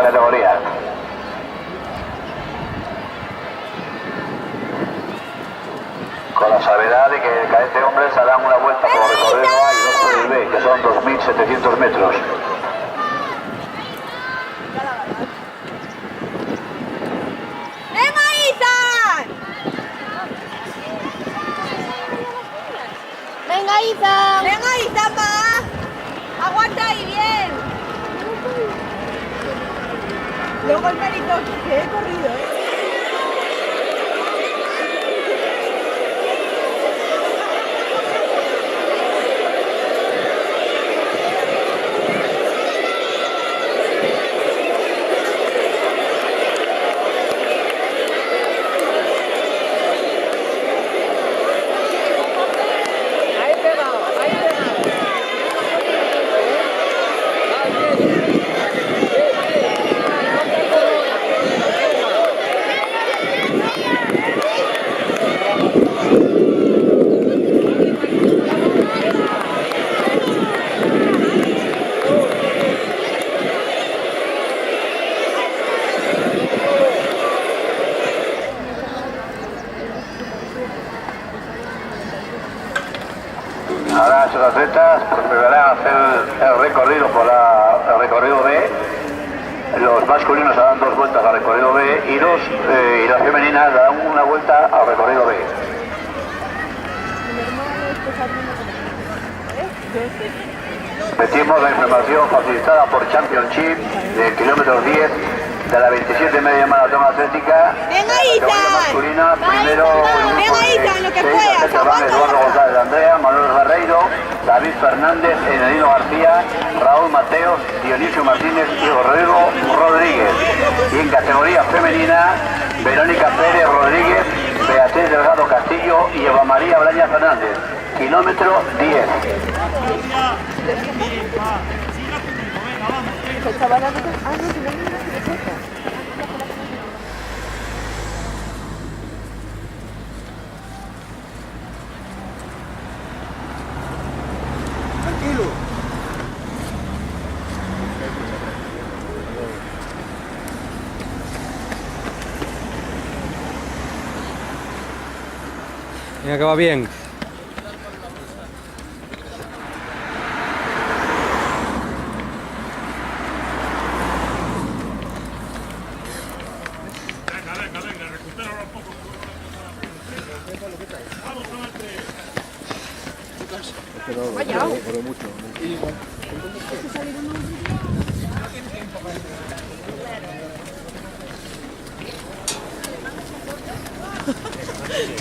la categoría. Con la salvedad de que el cadete hombres harán una vuelta por el recorrido A y dos por el B, que son 2.700 metros. ¡Venga, Izan! ¡Venga, Izan! ¡Venga, Izan, va! ¡Aguanta ahí bien! Luego el perito que he corrido, ¿eh? Ahora esos atletas procederán a hacer el recorrido por el recorrido B. Los masculinos harán dos vueltas al recorrido B y las femeninas darán una vuelta al recorrido B. Repetimos la información facilitada por Championship del kilómetro 10 de la 27 media maratón atlética. ¡Venga, Izan! Masculina, primero ¡Venga, Izan, lo que puedas! Eduardo González Andrea, Manuel Barreiro, David Fernández, Enelino García, Raúl Mateos, Dionisio Martínez y Rodrigo Rodríguez. Y en categoría femenina, Verónica Pérez Rodríguez, Beatriz Delgado Castillo y Eva María Braña Fernández. Kilómetro 10. Tranquilo. Venga, que va bien.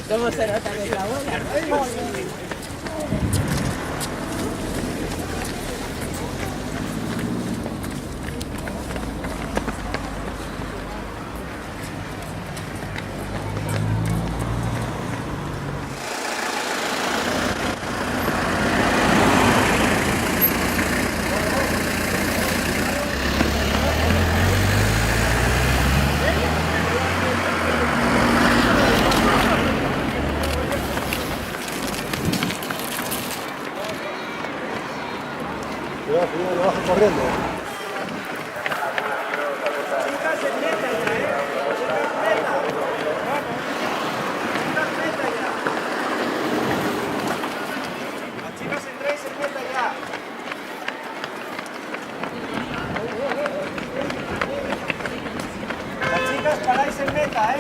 ¿Cómo se nota que es la bola? Cuidado, lo baja corriendo. Las chicas entráis en meta ya. Las chicas paráis en meta, ¿eh?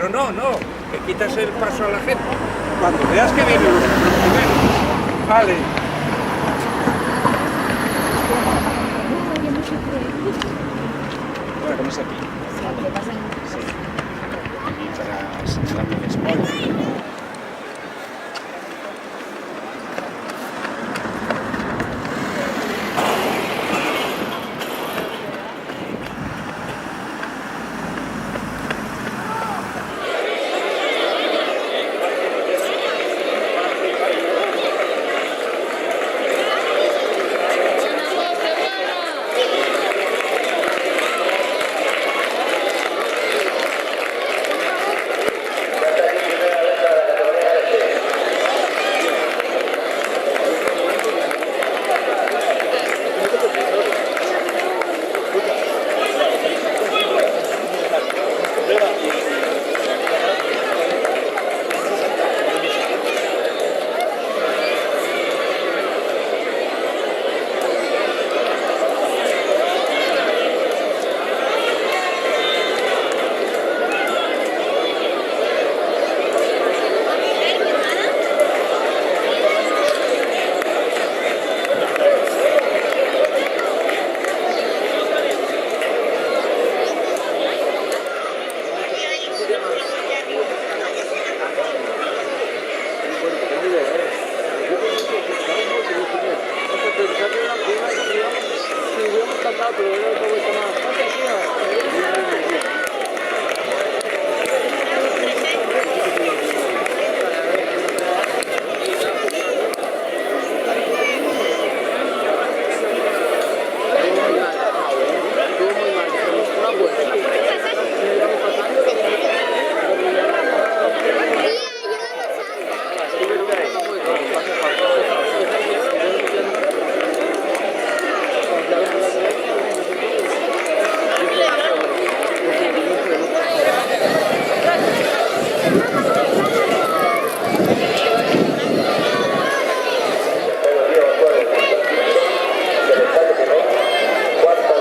Pero no, que quitas el paso a la gente. Cuando veas que vienen los primeros. Vale.